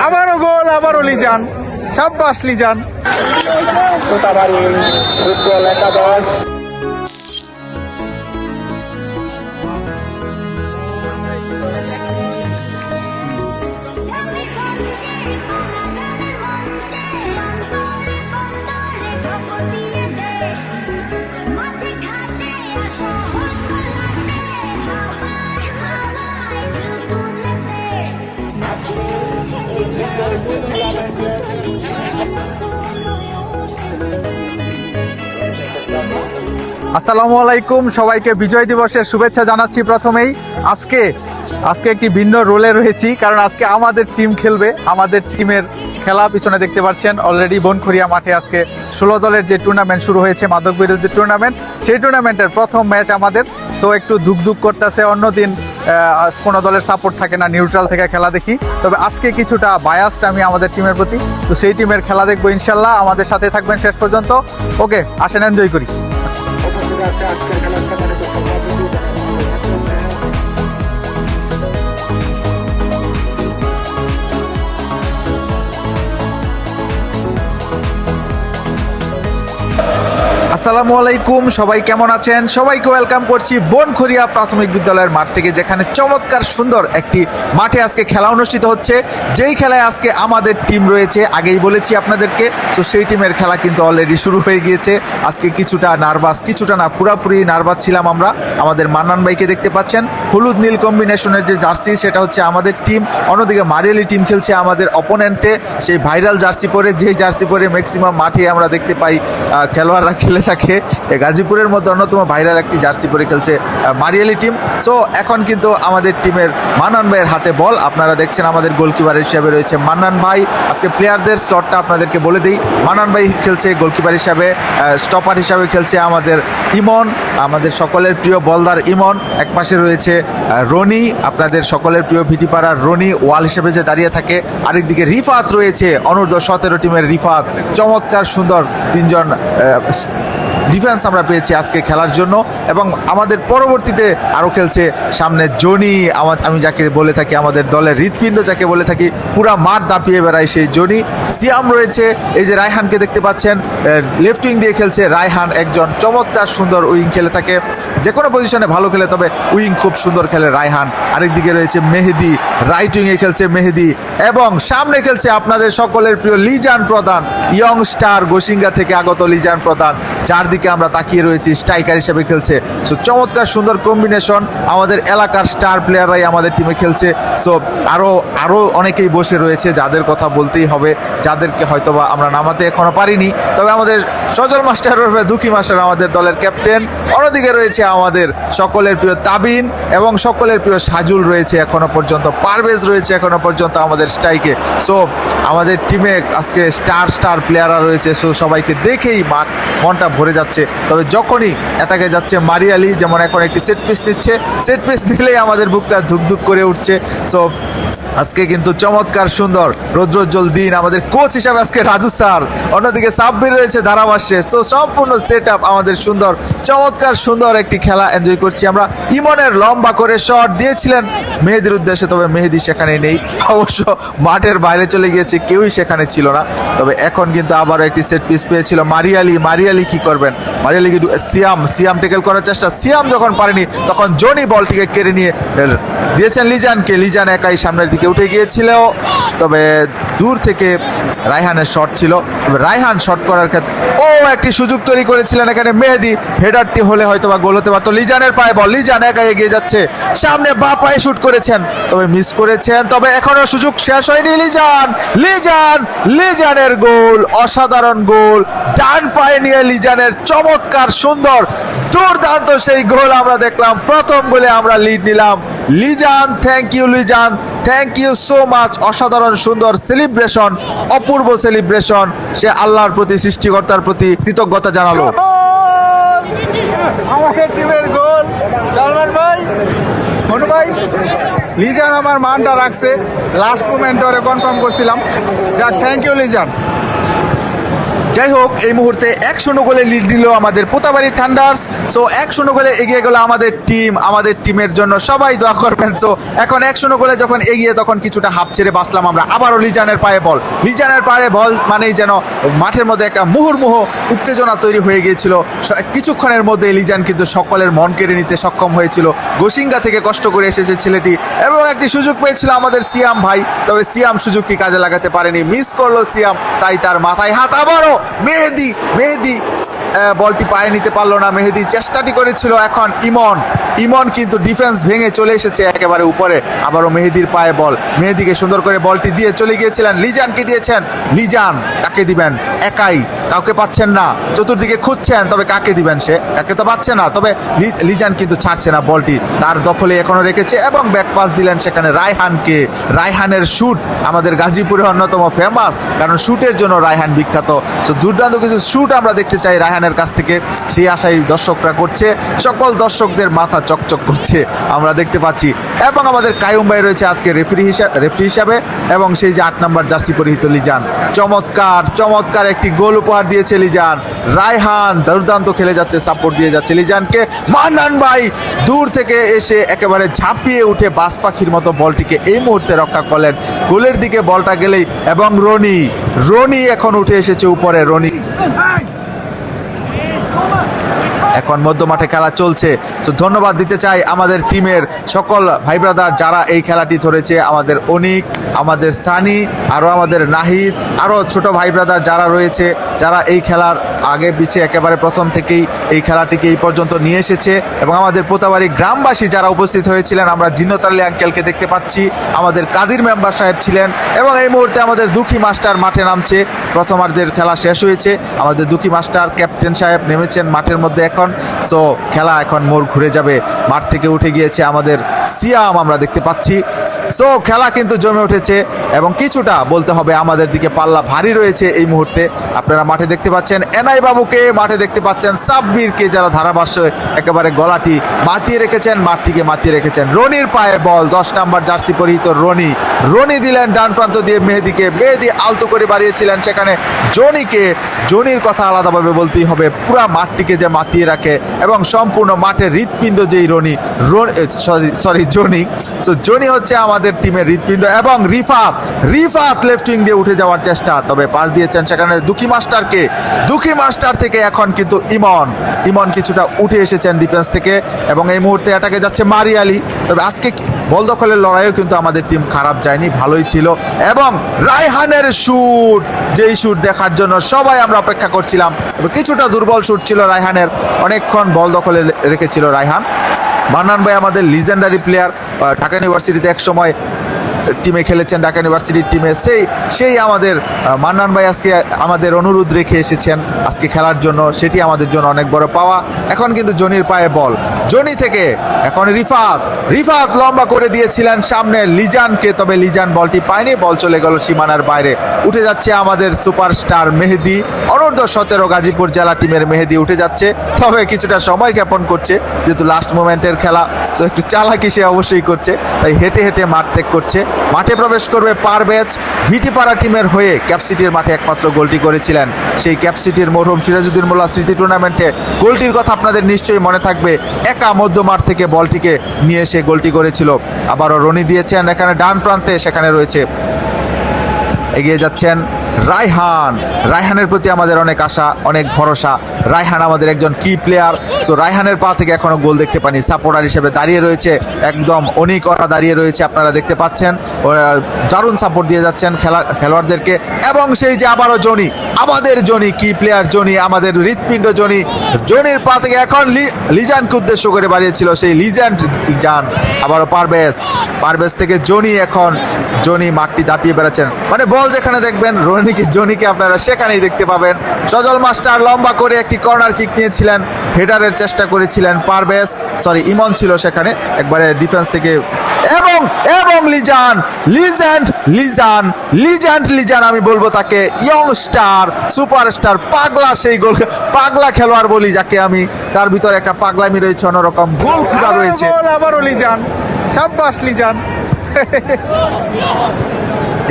আবারও গোল, আবারও লিজান। সাব্বাস লিজান। আসসালামু আলাইকুম, সবাইকে বিজয় দিবসের শুভেচ্ছা জানাচ্ছি। প্রথমেই আজকে একটি ভিন্ন রোলে রয়েছি, কারণ আজকে আমাদের টিম খেলবে। আমাদের টিমের খেলা পিছনে দেখতে পাচ্ছেন। অলরেডি বনখড়িয়া মাঠে আজকে 16 দলের যে টুর্নামেন্ট শুরু হয়েছে, মাদক বিরোধী টুর্নামেন্ট, সেই টুর্নামেন্টের প্রথম ম্যাচ আমাদের। সো একটু ধুকধুক করতেছে। অন্যদিন কোনো দলের সাপোর্ট থাকে না, নিউট্রাল থেকে খেলা দেখি। তবে আজকে কিছুটা বায়াসড আমি আমাদের টিমের প্রতি, তো সেই টিমের খেলা দেখবো ইনশাল্লাহ। আমাদের সাথে থাকবেন শেষ পর্যন্ত। ওকে, আসেন এনজয় করি। আসসালামু আলাইকুম, সবাই কেমন আছেন? সবাইকে ওয়েলকাম করছি বনখড়িয়া প্রাথমিক বিদ্যালয়ের মাঠ থেকে, যেখানে চমৎকার সুন্দর একটি মাঠে আজকে খেলা অনুষ্ঠিত হচ্ছে। যেই খেলায় আজকে আমাদের টিম রয়েছে, আগেই বলেছি আপনাদেরকে। তো সেই টিমের খেলা কিন্তু অলরেডি শুরু হয়ে গিয়েছে। আজকে কিছুটা নার্ভাস, কিছুটা না, পুরাপুরি নার্ভাস ছিলাম আমরা। আমাদের মান্নান ভাইকে দেখতে পাচ্ছেন, হলুদ নীল কম্বিনেশনের যে জার্সি, সেটা হচ্ছে আমাদের টিম। অন্যদিকে মারিয়ালি টিম খেলছে আমাদের অপোনেন্টে সেই ভাইরাল জার্সি পরে, যেই জার্সি পরে ম্যাক্সিমাম মাঠে আমরা দেখতে পাই খেলোয়াড়রা খেলে থাকে। গাজীপুরের মধ্যে অন্যতম ভাইরাল একটি জার্সি পরে খেলছে মারিয়ালি টিম। সো এখন কিন্তু আমাদের টিমের মান্নান ভাইয়ের হাতে বল। আপনারা দেখছেন আমাদের গোলকিপার হিসাবে রয়েছে মান্নান ভাই। আজকে প্লেয়ারদের স্লটটা আপনাদেরকে বলে দিই। মান্নান ভাই খেলছে গোলকিপার হিসাবে, স্টপার হিসাবে খেলছে আমাদের ইমন, আমাদের সকলের প্রিয় বলদার ইমন। এক পাশে রয়েছে রনি, আপনাদের সকলের প্রিয় ভিটিপাড়ার রনি ওয়াল হিসেবে যে দাঁড়িয়ে থাকে। আরেকদিকে রিফাত রয়েছে, অনূর্ধ্ব 17 টিমের রিফাত। চমৎকার সুন্দর তিনজন ডিফেন্স আমরা পেয়েছি আজকে খেলার জন্য। এবং আমাদের পরবর্তীতে আরও খেলছে সামনে জনি, আমি যাকে বলে থাকি আমাদের দলের হৃৎপিণ্ড যাকে বলে থাকি, পুরা মাঠ দাপিয়ে বেড়ায় সেই জনি। সিয়াম রয়েছে, এই যে রায়হানকে দেখতে পাচ্ছেন, লেফট উইং দিয়ে খেলছে রায়হান, একজন চমৎকার সুন্দর উইং খেলে থাকে, যে কোনো পজিশনে ভালো খেলে, তবে উইং খুব সুন্দর খেলে রায়হান। আরেকদিকে রয়েছে মেহেদি, রাইট উইংয়ে খেলছে মেহেদি। এবং সামনে খেলছে আপনাদের সকলের প্রিয় লিজান প্রধান, ইয়ং স্টার গোসিঙ্গা থেকে আগত লিজান প্রধান, যার দিকে আমরা তাকিয়ে রয়েছি, স্ট্রাইকার হিসেবে খেলছে। সো চমৎকার সুন্দর কম্বিনেশন। আমাদের এলাকার স্টার প্লেয়াররাই আমাদের টিমে খেলছে। সো আরও অনেকেই বসে রয়েছে, যাদের কথা বলতেই হবে, যাদেরকে হয়তোবা আমরা নামাতে এখনো পারিনি। তবে আমাদের সজল মাস্টার রয়েছে, দুঃখী মাস্টার আমাদের দলের ক্যাপ্টেন। অন্যদিকে রয়েছে আমাদের সকলের প্রিয় তাবিন এবং সকলের প্রিয় সাজুল রয়েছে এখনো পর্যন্ত, পারভেজ রয়েছে এখনো পর্যন্ত আমাদের স্ট্রাইকে। সো আমাদের টিমে আজকে স্টার প্লেয়াররা রয়েছে। সো সবাইকে দেখেই মনটা ভরে যাচ্ছে। তবে যখনই অ্যাটাকে যাচ্ছে মারিয়ালি, যেমন এখন একটি সেট পিস নিচ্ছে, সেট পিস নিলেই আমাদের বুকটা ধুকধুক করে উঠছে। সো আজকে কিন্তু চমৎকার সুন্দর রৌদ্রোজ্জ্বল দিন। আমাদের কোচ হিসাবে আজকে রাজু স্যার, অন্যদিকে সাব্বির রয়েছে ধারাভাষ্যে। তো সম্পূর্ণ সেট আপ আমাদের সুন্দর, চমৎকার সুন্দর একটি খেলা এনজয় করছি আমরা। ইমনের লম্বা করে শট দিয়েছিলেন মেহেদির উদ্দেশ্যে, তবে মেহেদি সেখানে নেই, অবশ্য মাঠের বাইরে চলে গিয়েছে, কেউই সেখানে ছিল না। তবে এখন কিন্তু আবারও একটি সেট পিস পেয়েছিল মারিয়ালি কি করবেন, মারিয়ালি কিন্তু সিয়াম টেকেল করার চেষ্টা, সিয়াম যখন পারেনি তখন জনি বলটিকে কেড়ে নিয়ে দিয়েছেন লিজানকে। লিজান একাই সামনের দিকে উঠে গিয়েছিল, তবে দূর থেকে রায়হানের শট ছিল। রায়হান শট করার ক্ষেত্রে একটি সুযোগ তৈরি করেছিলেন এখানে মেহেদি, হেডারটি হলে হয়তো বা গোল হতে পারতো। লিজানের পায়ে বল, লিজান একা এগিয়ে যাচ্ছে, সামনে বা পায়ে শুট করেছেন, তবে মিস করেছেন। তবে এখনো সুযোগ শেষ হয়নি। লিজানের গোল, অসাধারণ গোল, ডান পায়ে নিয়ে লিজানের চমৎকার সুন্দর দুর্দান্ত সেই গোল আমরা দেখলাম। প্রথম গোলে আমরা লিড নিলাম। Lizan, thank you Lizan, thank you so much. অসাধারণ সুন্দর সেলিব্রেশন, অপূর্ব সেলিব্রেশন। সে আল্লাহর প্রতি, সৃষ্টিকর্তার প্রতি কৃতজ্ঞতা জানালো। আমাদের টিমের গোল সালমান ভাই, মনু ভাই। লিজান আমার মানটা রাখছে, লাস্ট মোমেন্টে কনফার্ম করছিলাম। যাক, থ্যাংক ইউ লিজান। যাই হোক, এই মুহূর্তে 1-0 গোলে লিড দিল আমাদের পোতাবাড়ি থান্ডার্স। সো 1-0 গোলে এগিয়ে গেল আমাদের টিম। আমাদের টিমের জন্য সবাই দোয়া করবেন। সো এখন 1-0 গোলে যখন এগিয়ে, তখন কিছুটা হাফ ছেড়ে বাঁচলাম আমরা। আবারও লিজানের পায়ে বল, লিজানের পায়ে বল মানেই যেন মাঠের মধ্যে একটা মুহুর্মুহু উত্তেজনা তৈরি হয়ে গিয়েছিল। কিছুক্ষণের মধ্যে লিজান কিন্তু সকলের মন কেড়ে নিতে সক্ষম হয়েছিল। গোসিঙ্গা থেকে কষ্ট করে এসেছে ছেলেটি এবং একটি সুযোগ পেয়েছিল আমাদের সিয়াম ভাই, তবে সিয়াম সুযোগটি কাজে লাগাতে পারেনি, মিস করলো সিয়াম। তাই তার মাথায় হাত। আবারও মেহেদি বলটি পায়ে নিতে পারলো না। মেহেদি চেষ্টাটি করেছিল। এখন ইমন কিন্তু ডিফেন্স ভেঙে চলে এসেছে একেবারে উপরে। আবারও মেহেদির পায়ে বল, মেহেদিকে সুন্দর করে বলটি দিয়ে চলে গিয়েছিলেন, লিজানকে দিয়েছেন। লিজান কাকে দিবেন? একাই, কাউকে পাচ্ছেন না, চতুর্দিকে খুঁজছেন, তবে কাকে দিবেন? সে কাকে তো পাচ্ছে না। তবে লিজান কিন্তু ছাড়ছে না, বলটি তার দখলে এখনো রেখেছে এবং ব্যাক পাস দিলেন সেখানে রায়হানকে। রায়হানের শুট আমাদের গাজীপুরে অন্যতম ফেমাস, কারণ শুটের জন্য রায়হান বিখ্যাত। তো দুর্দান্ত কিছু শুট আমরা দেখতে চাই রায়হানের কাছ থেকে, সেই আশাই দর্শকরা করছে। সকল দর্শকদের মাথা চকচক করছে আমরা দেখতে পাচ্ছি। এবং আমাদের কায়ুম ভাই রয়েছে আজকে রেফারি হিসাবে, এবং সেই যে 8 নম্বর জার্সি পরিহিত লিজান। চমৎকার একটি গোল উপহার দিয়েছে লিজান। রায়হান দুর্দান্ত খেলে যাচ্ছে, সাপোর্ট দিয়ে যাচ্ছে লিজানকে। মান্নান ভাই দূর থেকে এসে একেবারে ঝাঁপিয়ে উঠে বাজ পাখির মতো বলটিকে এই মুহূর্তে রক্ষা করলেন। গোলের দিকে বলটা গেলেই, এবং রনি এখন উঠে এসেছে উপরে। রনি এখন মধ্য মাঠে খেলা চলছে। তো ধন্যবাদ দিতে চাই আমাদের টিমের সকল ভাই ব্রাদার যারা এই খেলাটি ধরেছে। আমাদের অনিক, আমাদের সানি, আরও আমাদের নাহিদ, আরও ছোট ভাই ব্রাদার যারা রয়েছে, যারা এই খেলার আগে পিছিয়ে একেবারে প্রথম থেকেই এই খেলাটিকে এই পর্যন্ত নিয়ে এসেছে। এবং আমাদের পোতাবাড়ি গ্রামবাসী যারা উপস্থিত হয়েছিলেন, আমরা জিন্নত আলী আঙ্কেলকে দেখতে পাচ্ছি, আমাদের কাদির মেম্বার সাহেব ছিলেন। এবং এই মুহূর্তে আমাদের দুঃখী মাস্টার মাঠে নামছে। প্রথমার্ধের খেলা শেষ হয়েছে, আমাদের দুঃখী মাস্টার ক্যাপ্টেন সাহেব নেমেছেন মাঠের মধ্যে এখন। সো খেলা এখন মোড় ঘুরে যাবে। মাঠ থেকে উঠে গিয়েছে আমাদের সিয়াম, আমরা দেখতে পাচ্ছি। সো খেলা কিন্তু জমে উঠেছে এবং কিছুটা বলতে হবে আমাদের দিকে পাল্লা ভারী রয়েছে এই মুহূর্তে। আপনারা মাঠে দেখতে পাচ্ছেন এনআই বাবুকে, মাঠে দেখতে পাচ্ছেন সাব্বিরকে, যারা ধারাভাষ্যে একেবারে গলাটি মাতিয়ে রেখেছেন, মাঠটিকে মাতিয়ে রেখেছেন। রনির পায়ে বল, 10 নম্বর জার্সি পরিহিত রনি দিলেন ডান প্রান্ত দিয়ে মেহেদিকে। মেহেদি আলতো করে বাড়িয়েছিলেন সেখানে জনির কথা আলাদাভাবে বলতেই হবে। পুরা মাঠটিকে যে মাতিয়ে রাখে এবং সম্পূর্ণ মাঠের হৃৎপিণ্ড যেই জনি। সো জনি হচ্ছে আমাদের টিমের হৃৎপিণ্ড। এবং রিফাত লেফট উইং দিয়ে উঠে যাওয়ার চেষ্টা, তবে পাস দিয়েছেন সেখানে দুঃখী মাস্টার থেকে। এখন কিন্তু ইমন কিছুটা উঠে এসেছেন ডিফেন্স থেকে এবং এই মুহূর্তে অ্যাটাকে যাচ্ছে মারি আলী। তবে আজকে বল দখলের লড়াইও কিন্তু আমাদের টিম খারাপ যায়নি, ভালোই ছিল। এবং রায়হানের যেই শুট দেখার জন্য সবাই আমরা অপেক্ষা করছিলাম। কিছুটা দুর্বল শুট ছিল রায়হানের, অনেকক্ষণ বল দখলে রেখেছিল রায়হান। মান্নান ভাই আমাদের লিজেন্ডারি প্লেয়ার, ঢাকা ইউনিভার্সিটিতে এক সময় টিমে খেলেছেন, ঢাকা ইউনিভার্সিটির টিমে। সেই আমাদের মান্নান ভাই আজকে আমাদের অনুরোধ রেখে এসেছেন আজকে খেলার জন্য, সেটি আমাদের জন্য অনেক বড় পাওয়া। এখন কিন্তু জনির পায়ে বল, জনি থেকে এখন রিফাত লম্বা করে দিয়েছিলেন সামনে লিজানকে, তবে লিজান বলটি পায়নি, বল চলে গেল সীমানার বাইরে। উঠে যাচ্ছে আমাদের সুপারস্টার মেহেদি, অনূর্ধ্ব 17 গাজীপুর জেলা টিমের মেহেদি উঠে যাচ্ছে। তবে কিছুটা সময় জ্ঞাপন করছে, যেহেতু লাস্ট মোমেন্টের খেলা, তো একটু চালাকি সে অবশ্যই করছে, তাই হেঁটে মাঠ ত্যাগ করছে। মাঠে প্রবেশ করবে পারভেজ, ভিটিপাড়া টিমের হয়ে ক্যাপসিটির মাঠে একমাত্র গোলটি করেছিলেন সেই ক্যাপসিটির মরহুম সিরাজউদ্দিন মোল্লা স্মৃতি টুর্নামেন্টে। গোলটির কথা আপনাদের নিশ্চয়ই মনে থাকবে, একা মধ্য মাঠ থেকে বলটিকে নিয়ে এসে গোলটি করেছিল। আবারও রনি দিয়েছেন এখানে ডান প্রান্তে, সেখানে রয়েছে, এগিয়ে যাচ্ছেন রায়হানের প্রতি আমাদের অনেক আশা, অনেক ভরসা। রায়হান আমাদের একজন কি প্লেয়ার। সো রায়হানের পা থেকে এখনো গোল দেখতে পানি। সাপোর্টার হিসেবে দাঁড়িয়ে রয়েছে একদম অনেক ওরা দাঁড়িয়ে রয়েছে, আপনারা দেখতে পাচ্ছেন। দারুণ সাপোর্ট দিয়ে যাচ্ছেন খেলোয়াড়দেরকে। এবং সেই যে আবারও আমাদের কি প্লেয়ার আমাদের হৃৎপিণ্ড জনির পা থেকে এখন লিজানকে উদ্দেশ্য করে বাড়িয়েছিল সেই লিজান। আবারও পারভেজ থেকে এখন মাঠটি দাপিয়ে বেড়াচ্ছেন, মানে বল যেখানে দেখবেন জনিকে আপনারা সেখানেই দেখতে পাবেন। সজল মাস্টার লম্বা করে একটি কর্নার কিক নিয়েছিলেন, হেডারের চেষ্টা করেছিলেন ইমন ছিল সেখানে একবারে ডিফেন্স থেকে। এবং লিজান আমি বলবো তাকে, ইয়ংস্টার সুপারস্টার পাগলা খেলোয়াড় বলি যাকে আমি, তার ভিতরে একটা পাগলামি রয়েছে, অন্যরকম গোল খুদা রয়েছে। আবারও লিজান, সাব্বাস লিজান।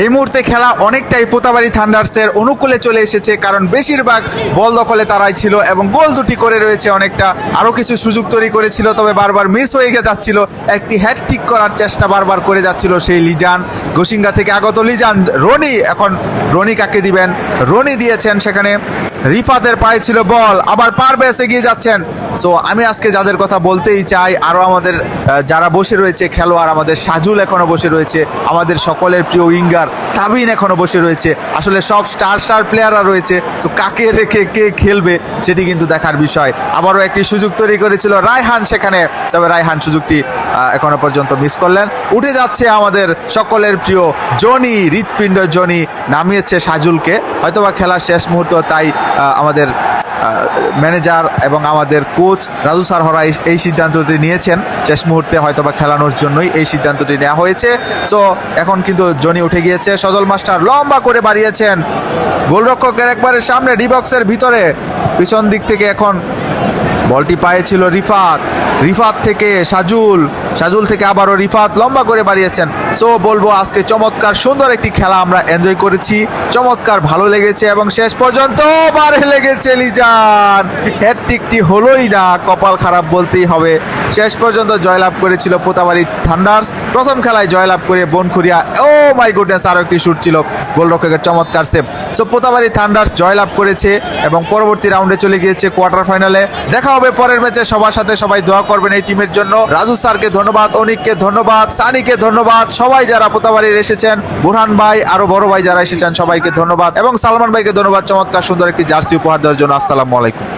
এই মুহূর্তে খেলা অনেকটাই পোতাবাড়ি থান্ডার্সের অনুকূলে চলে এসেছে, কারণ বেশিরভাগ বল দখলে তারাই ছিল এবং গোল দুটি করে রয়েছে। অনেকটা আরও কিছু সুযোগ তৈরি করেছিল, তবে বারবার মিস হয়ে যাচ্ছিল। একটি হ্যাটট্রিক করার চেষ্টা বারবার করে যাচ্ছিল সেই লিজান, গোসিঙ্গা থেকে আগত লিজান। রনি, এখন রনি কাকে দিবেন? রনি দিয়েছেন, সেখানে রিফাতের পায়ে ছিল বল, আবার পারভেজ এগিয়ে যাচ্ছেন। সো আমি আজকে যাদের কথা বলতেই চাই, আরও আমাদের যারা বসে রয়েছে খেলোয়াড়, আমাদের সাজুল এখনো বসে রয়েছে, আমাদের সকলের প্রিয় উইঙ্গার তাবিন এখনো বসে রয়েছে। আসলে সব স্টার প্লেয়াররা রয়েছে, সো কাকে রেখে কে খেলবে সেটি কিন্তু দেখার বিষয়। আবারও একটি সুযোগ তৈরি করেছিল রায়হান সেখানে, তবে রায়হান সুযোগটি এখনো পর্যন্ত মিস করলেন। উঠে যাচ্ছে আমাদের সকলের প্রিয় জনি, হৃৎপিণ্ড জনি নামিয়েছে সাজুলকে, হয়তোবা খেলার শেষ মুহূর্ত, তাই আমাদের ম্যানেজার এবং আমাদের কোচ রাজু স্যার হরা এই সিদ্ধান্তটি নিয়েছেন। শেষ মুহূর্তে হয়তোবা খেলানোর জন্যই এই সিদ্ধান্তটি নেওয়া হয়েছে। সো এখন কিন্তু জনি উঠে গিয়েছে, সজল মাস্টার লম্বা করে বাড়িয়েছেন গোলরক্ষকের একবারে সামনে, ডিবক্সের ভিতরে, পিছন দিক থেকে এখন বলটি পায়ে ছিল রিফাত থেকে সাজুল থেকে আবারও রিফাত লম্বা করে বাড়িয়েছেন। সো বলবো আজকে চমৎকার সুন্দর একটি খেলা আমরা এনজয় করেছি, চমৎকার ভালো লেগেছে এবং শেষ পর্যন্ত বারে লেগেছে লিজান। হ্যাটট্রিকটি হলোই না, কপাল খারাপ বলতেই হবে। শেষ পর্যন্ত জয়লাভ করেছিল পোতাবাড়ি থান্ডার্স, প্রথম খেলায় জয়লাভ করে বনখুরিয়া। ও মাই গুডনেস, আরও একটি শুট ছিল, গোলরক্ষকের চমৎকার সেভ। সো পোতাবাড়ি থান্ডার্স জয়লাভ করেছে এবং পরবর্তী রাউন্ডে চলে গিয়েছে কোয়ার্টার ফাইনালে। দেখা হবে পরের ম্যাচে, সবার সাথে সবাই দোয়া করবেন এই টিমের জন্য। রাজু স্যারকে ধন্যবাদ, অনিককে ধন্যবাদ, সানিকে ধন্যবাদ, সবাই যারা পোতাবাড়ির এসেছেন, বুরহান ভাই, আরো বড় ভাই যারা এসেছেন সবাইকে ধন্যবাদ এবং সালমান ভাইকে ধন্যবাদ চমৎকার সুন্দর একটি জার্সি উপহার দেওয়ার জন্য। আসসালামু আলাইকুম।